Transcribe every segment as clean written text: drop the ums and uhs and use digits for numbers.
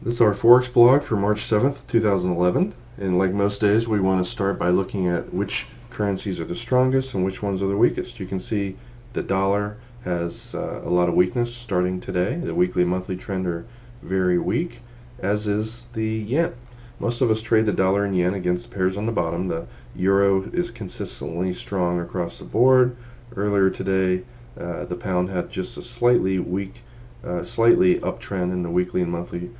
This is our Forex blog for March 7th, 2011. And like most days, we want to start by looking at which currencies are the strongest and which ones are the weakest. You can see the dollar has a lot of weakness starting today. The weekly and monthly trend are very weak, as is the yen. Most of us trade the dollar and yen against the pairs on the bottom. The euro is consistently strong across the board. Earlier today, the pound had just a slightly uptrend in the weekly and monthly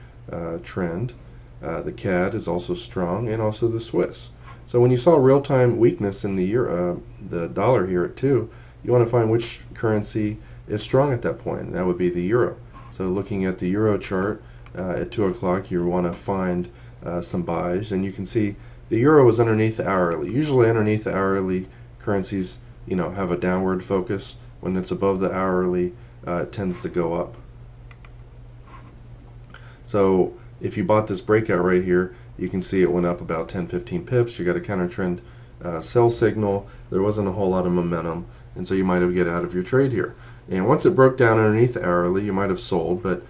trend. The CAD is also strong, and also the Swiss. So when you saw real-time weakness in the dollar here at 2, you want to find which currency is strong at that point, and that would be the euro. So looking at the euro chart at 2 o'clock, you want to find some buys, and you can see the euro is underneath the hourly. Usually underneath the hourly, currencies have a downward focus. When it's above the hourly, it tends to go up. So if you bought this breakout right here, you can see it went up about 10-15 pips. You got a counter trend sell signal. There wasn't a whole lot of momentum, and so you might have get out of your trade here. And once it broke down underneath the hourly, you might have sold, but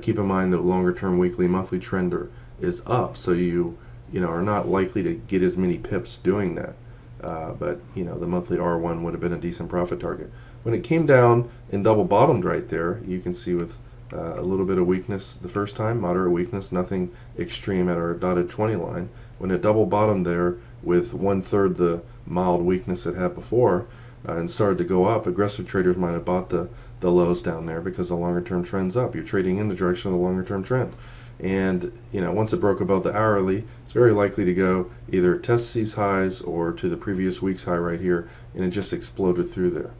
keep in mind that longer term weekly monthly trend is up, so you are not likely to get as many pips doing that. But the monthly R1 would have been a decent profit target. When it came down and double bottomed right there, you can see with a little bit of weakness the first time, moderate weakness, nothing extreme at our dotted 20 line. When it double bottomed there with 1/3 the mild weakness it had before and started to go up, aggressive traders might have bought the lows down there because the longer term trend's up. You're trading in the direction of the longer term trend. And once it broke above the hourly, it's very likely to go either test these highs or to the previous week's high right here, and it just exploded through there.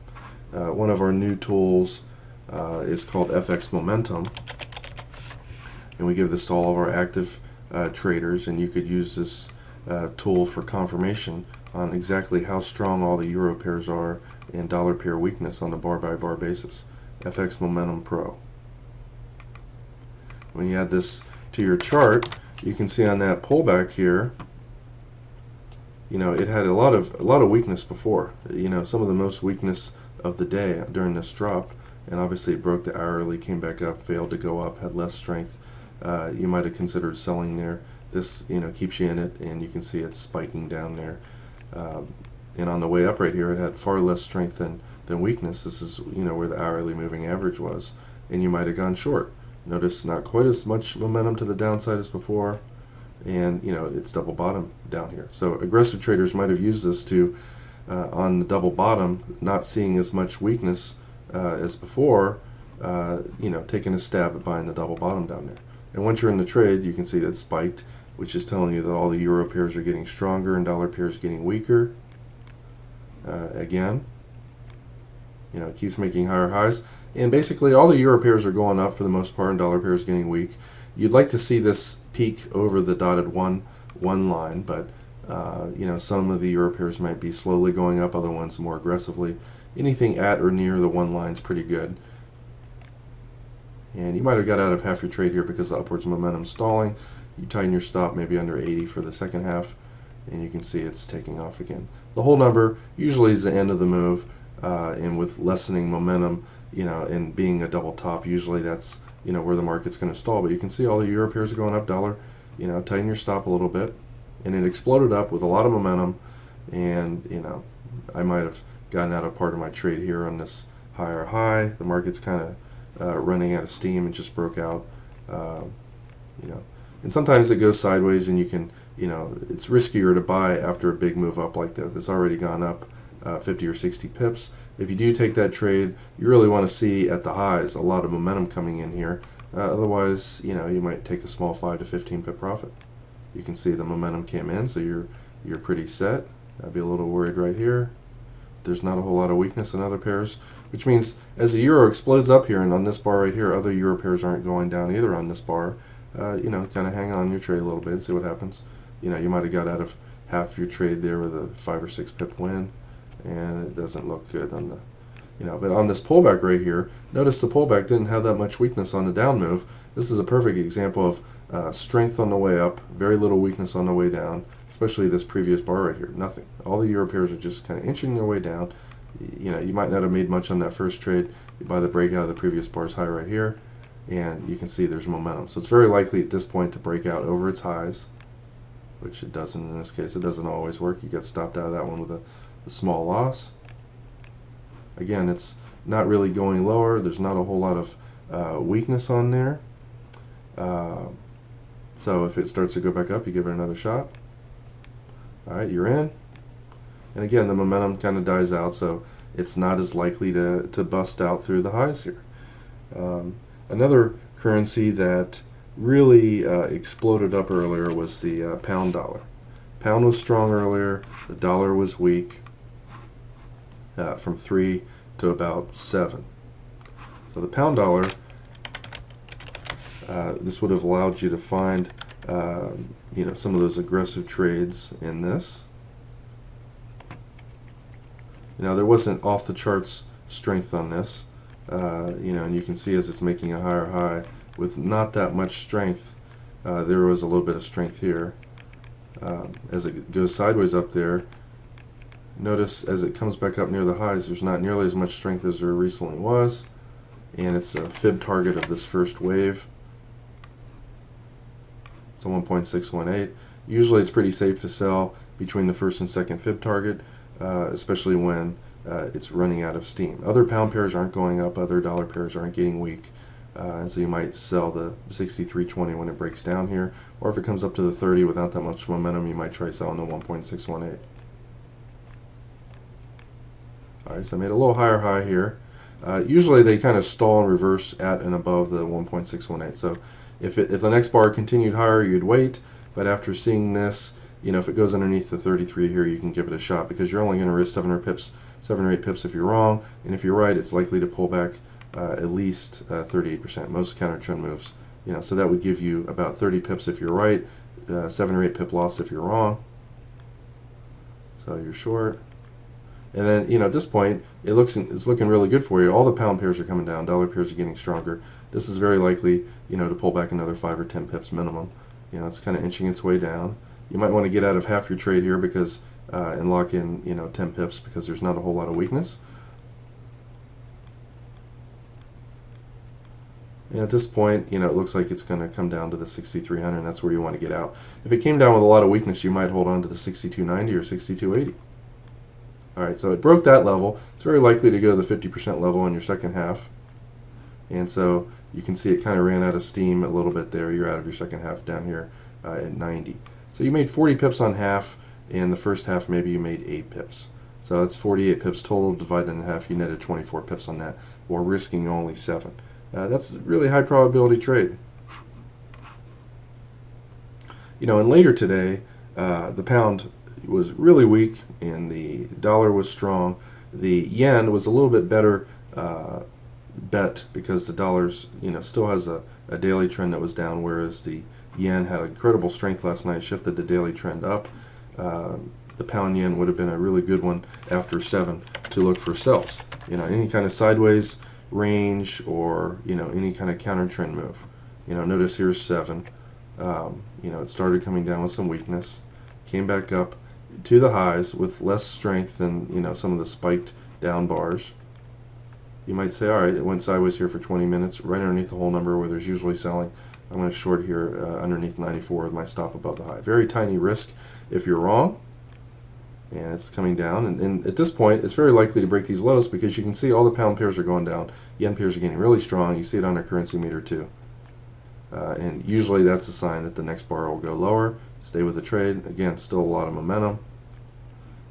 One of our new tools is called FX Momentum, and we give this to all of our active traders, and you could use this tool for confirmation on exactly how strong all the euro pairs are and dollar pair weakness on a bar by bar basis. FX Momentum Pro. When you add this to your chart, you can see on that pullback here, it had a lot of weakness before. Some of the most weakness of the day during this drop, and obviously it broke the hourly, came back up, failed to go up, had less strength. You might have considered selling there. This keeps you in it, and you can see it's spiking down there. And on the way up right here, it had far less strength than weakness. This is where the hourly moving average was, and you might have gone short. Notice not quite as much momentum to the downside as before, and it's double bottom down here. So aggressive traders might have used this to on the double bottom, not seeing as much weakness as before, taking a stab at buying the double bottom down there. And once you're in the trade, you can see that it spiked, which is telling you that all the euro pairs are getting stronger and dollar pairs getting weaker. Again, it keeps making higher highs, and basically all the euro pairs are going up for the most part, and dollar pairs getting weak. You'd like to see this peak over the dotted one line, but some of the euro pairs might be slowly going up, other ones more aggressively. Anything at or near the one line is pretty good. And you might have got out of half your trade here because the upwards momentum stalling. You tighten your stop maybe under 80 for the second half, and you can see it's taking off again. The whole number usually is the end of the move, and with lessening momentum, and being a double top, usually that's where the market's going to stall. But you can see all the euro pairs are going up. Dollar, tighten your stop a little bit, and it exploded up with a lot of momentum. And I might have gotten out of part of my trade here on this higher high. The market's kind of running out of steam and just broke out. And sometimes it goes sideways, and you can, it's riskier to buy after a big move up like that. It's already gone up 50 or 60 pips. If you do take that trade, you really want to see at the highs a lot of momentum coming in here. Otherwise, you might take a small 5 to 15 pip profit. You can see the momentum came in, so you're pretty set. I'd be a little worried right here. There's not a whole lot of weakness in other pairs, which means as the euro explodes up here and on this bar right here, other euro pairs aren't going down either on this bar. Kind of hang on your trade a little bit and see what happens. You might have got out of half your trade there with a 5 or 6 pip win, and it doesn't look good on the, but on this pullback right here, notice the pullback didn't have that much weakness on the down move. This is a perfect example of strength on the way up, very little weakness on the way down, especially this previous bar right here. Nothing. All the euro pairs are just kind of inching their way down. You might not have made much on that first trade. You buy the breakout of the previous bar's high right here, and you can see there's momentum. So it's very likely at this point to break out over its highs, which it doesn't in this case. It doesn't always work. You get stopped out of that one with a small loss. Again, it's not really going lower. There's not a whole lot of weakness on there. So if it starts to go back up, you give it another shot. All right, you're in. And again, the momentum kind of dies out, so it's not as likely to bust out through the highs here. Another currency that really exploded up earlier was the pound dollar. Pound was strong earlier. The dollar was weak from 3 to about 7. So the pound dollar, this would have allowed you to find some of those aggressive trades in this. Now there wasn't off the charts strength on this, and you can see as it's making a higher high with not that much strength, there was a little bit of strength here. As it goes sideways up there, notice as it comes back up near the highs, there's not nearly as much strength as there recently was, and it's a fib target of this first wave. So 1.618. Usually it's pretty safe to sell between the first and second fib target, especially when it's running out of steam. Other pound pairs aren't going up, other dollar pairs aren't getting weak, and so you might sell the 63.20 when it breaks down here, or if it comes up to the 30 without that much momentum, you might try selling the 1.618. Alright, so I made a little higher high here. Usually they kind of stall and reverse at and above the 1.618. So if the next bar continued higher, you'd wait, but after seeing this, if it goes underneath the 33 here, you can give it a shot, because you're only going to risk 7 or 8 pips if you're wrong, and if you're right, it's likely to pull back at least 38%. Most counter trend moves, so that would give you about 30 pips if you're right, 7 or 8 pip loss if you're wrong. So you're short. And then, at this point, it's looking really good for you. All the pound pairs are coming down. Dollar pairs are getting stronger. This is very likely, to pull back another 5 or 10 pips minimum. It's kind of inching its way down. You might want to get out of half your trade here because and lock in, 10 pips, because there's not a whole lot of weakness. And at this point, it looks like it's going to come down to the 6,300, and that's where you want to get out. If it came down with a lot of weakness, you might hold on to the 6,290 or 6,280. Alright, so it broke that level. It's very likely to go to the 50% level in your second half. And so you can see it kind of ran out of steam a little bit there. You're out of your second half down here at 90. So you made 40 pips on half, and the first half maybe you made 8 pips. So that's 48 pips total. Divided in half, you netted 24 pips on that, while risking only 7. That's a really high probability trade. And later today, the pound was really weak and the dollar was strong. The yen was a little bit better bet, because the dollar's still has a daily trend that was down, whereas the yen had incredible strength last night, shifted the daily trend up. The pound yen would have been a really good one after 7 to look for sells. Any kind of sideways range, or any kind of counter trend move. Notice here's 7. It started coming down with some weakness, came back up to the highs with less strength than some of the spiked down bars. You might say, alright, it went sideways here for 20 minutes, right underneath the whole number where there's usually selling. I'm going to short here underneath 94 with my stop above the high. Very tiny risk if you're wrong. And it's coming down, and at this point it's very likely to break these lows, because you can see all the pound pairs are going down, yen pairs are getting really strong. You see it on our currency meter too. And usually that's a sign that the next bar will go lower. Stay with the trade. Again, still a lot of momentum.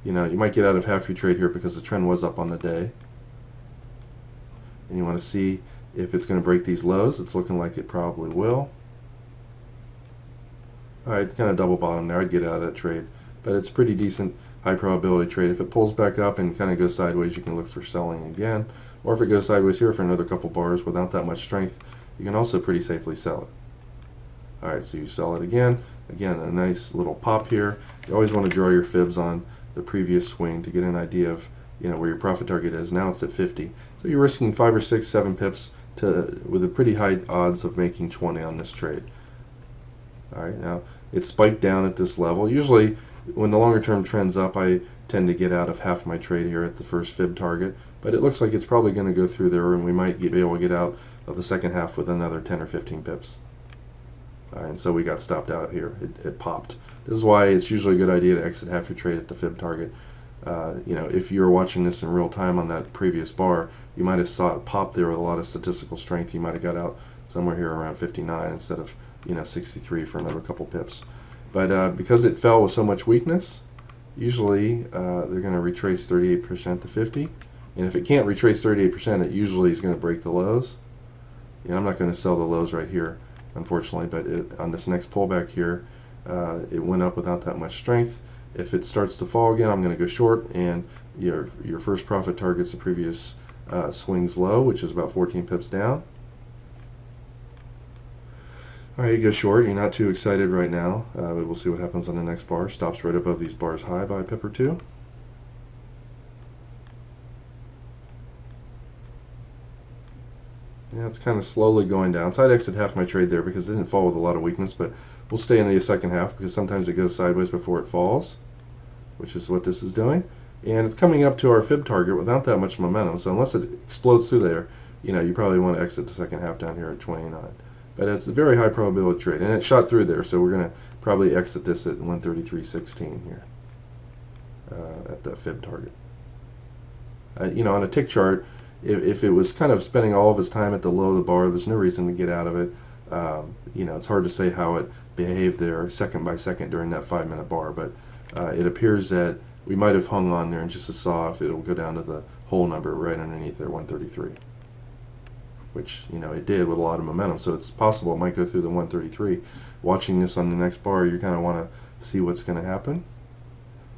You might get out of half your trade here because the trend was up on the day. And you want to see if it's going to break these lows. It's looking like it probably will. Alright, kind of double bottom there. I'd get out of that trade. But it's pretty decent high probability trade. If it pulls back up and kind of goes sideways, you can look for selling again. Or if it goes sideways here for another couple bars without that much strength, you can also pretty safely sell it. Alright, so you sell it again. Again, a nice little pop here. You always want to draw your fibs on the previous swing to get an idea of where your profit target is. Now it's at 50. So you're risking 5 or 6, 7 pips with a pretty high odds of making 20 on this trade. Alright, now it spiked down at this level. Usually when the longer term trend's up, I tend to get out of half my trade here at the first fib target, but it looks like it's probably going to go through there, and we might be able to get out of the second half with another 10 or 15 pips. And so we got stopped out here. It popped. This is why it's usually a good idea to exit half your trade at the fib target. If you were watching this in real time on that previous bar, you might have saw it pop there with a lot of statistical strength. You might have got out somewhere here around 59 instead of 63 for another couple pips. But because it fell with so much weakness, usually they're going to retrace 38% to 50. And if it can't retrace 38%, it usually is going to break the lows. I'm not going to sell the lows right here, unfortunately, but on this next pullback here, it went up without that much strength. If it starts to fall again, I'm going to go short, and your first profit target's the previous swing's low, which is about 14 pips down. Alright, you go short. You're not too excited right now, but we'll see what happens on the next bar. Stops right above these bars high by a pip or two. Yeah, it's kind of slowly going down. So I'd exit half my trade there because it didn't fall with a lot of weakness, but we'll stay in the second half because sometimes it goes sideways before it falls, which is what this is doing. And it's coming up to our fib target without that much momentum, so unless it explodes through there, you probably want to exit the second half down here at 29. But it's a very high probability trade, and it shot through there, so we're going to probably exit this at 133.16 here at the fib target. On a tick chart, if it was kind of spending all of its time at the low of the bar, there's no reason to get out of it. It's hard to say how it behaved there second by second during that 5-minute bar, but it appears that we might have hung on there and just saw if it'll go down to the whole number right underneath there, 133, which it did with a lot of momentum. So it's possible it might go through the 133. Watching this on the next bar, you kind of want to see what's going to happen.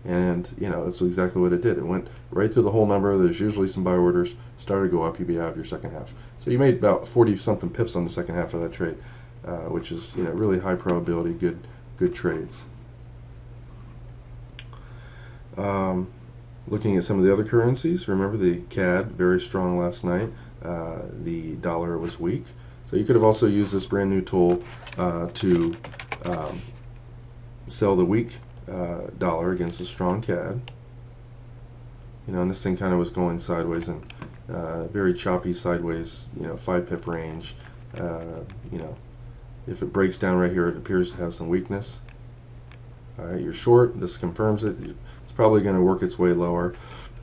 And that's exactly what it did. It went right through the whole number. There's usually some buy orders. Started to go up, you'd be out of your second half. So you made about 40 something pips on the second half of that trade, which is really high probability, good trades. Looking at some of the other currencies, remember the CAD very strong last night. The dollar was weak, so you could have also used this brand new tool to sell the weak dollar against a strong CAD. And this thing kind of was going sideways and very choppy sideways, 5 pip range. If it breaks down right here, it appears to have some weakness. Alright, you're short. This confirms it. It's probably going to work its way lower.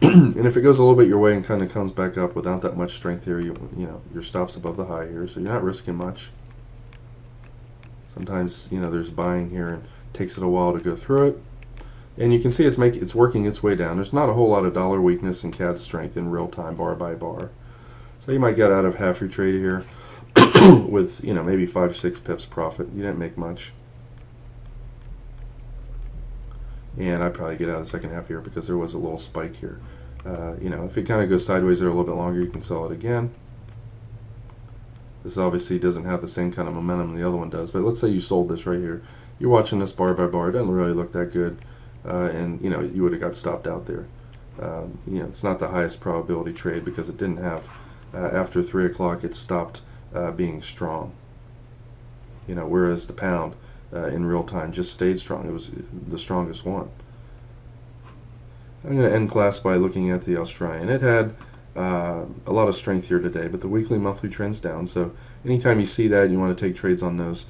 And if it goes a little bit your way and kind of comes back up without that much strength here, your stop's above the high here, so you're not risking much. Sometimes there's buying here and it takes it a while to go through it. And you can see it's working its way down. There's not a whole lot of dollar weakness and CAD strength in real time, bar by bar. So you might get out of half your trade here with maybe 5-6 pips profit. You didn't make much. And I'd probably get out of the second half here because there was a little spike here. If it kind of goes sideways there a little bit longer, you can sell it again. This obviously doesn't have the same kind of momentum the other one does, but let's say you sold this right here. You're watching this bar by bar. It doesn't really look that good, and you would have got stopped out there. It's not the highest probability trade because it didn't have after 3 o'clock it stopped being strong. Whereas the pound in real time just stayed strong. It was the strongest one. I'm going to end class by looking at the Australian. It had a lot of strength here today, but the weekly monthly trend's down. So anytime you see that, you want to take trades on those.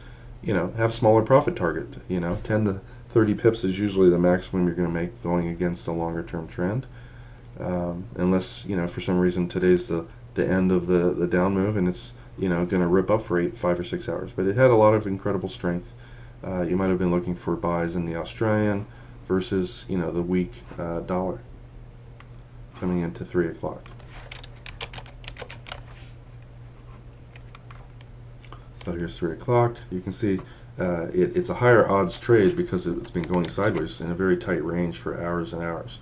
Have smaller profit target. 10 to 30 pips is usually the maximum you're going to make going against a longer term trend. Unless for some reason today's the end of the down move and it's going to rip up for 5 or 6 hours. But it had a lot of incredible strength. You might have been looking for buys in the Australian versus the weak dollar coming into 3 o'clock. So here's 3 o'clock. You can see it's a higher odds trade because it's been going sideways in a very tight range for hours and hours.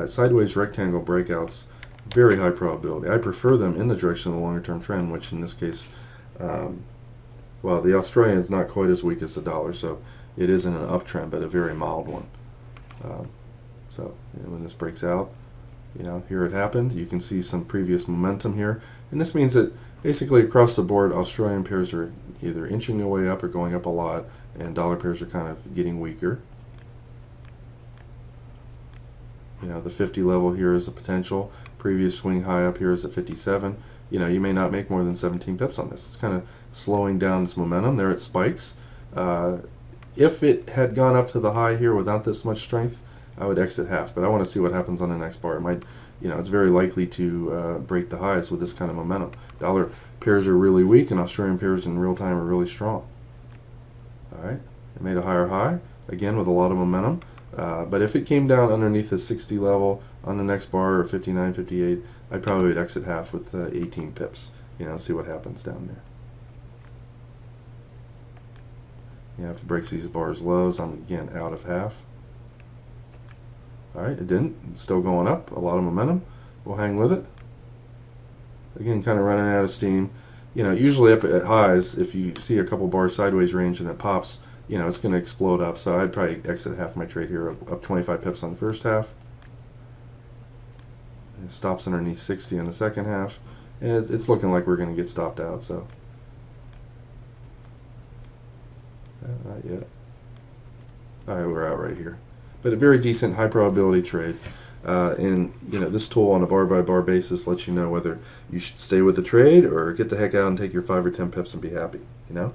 Sideways rectangle breakouts, very high probability. I prefer them in the direction of the longer term trend, which in this case, well, the Australian is not quite as weak as the dollar, so it isn't an uptrend, but a very mild one. So when this breaks out, here it happened. You can see some previous momentum here, and this means that basically across the board, Australian pairs are either inching their way up or going up a lot, and dollar pairs are kind of getting weaker. You know, the 50 level here is a potential. Previous swing high up here is at 57. You know, you may not make more than 17 pips on this. It's kind of slowing down its momentum. There it spikes. If it had gone up to the high here without this much strength, I would exit half. But I want to see what happens on the next bar. It might, you know, it's very likely to break the highs with this kind of momentum. Dollar pairs are really weak, and Australian pairs in real time are really strong. All right, it made a higher high again with a lot of momentum. But if it came down underneath the 60 level on the next bar, or 59, 58, I probably would exit half with 18 pips. You know, see what happens down there. Yeah, if it breaks these bars lows, I'm again out of half. All right, it didn't. It's still going up. A lot of momentum. We'll hang with it. Again, kind of running out of steam. You know, usually up at highs, if you see a couple bars sideways range and it pops, you know, it's going to explode up. So I'd probably exit half my trade here, up 25 pips on the first half. It stops underneath 60 in the second half, and it's looking like we're going to get stopped out. So not yet. All right, we're out right here, but a very decent high probability trade. And you know, this tool on a bar by bar basis lets you know whether you should stay with the trade or get the heck out and take your 5 or 10 pips and be happy. You know.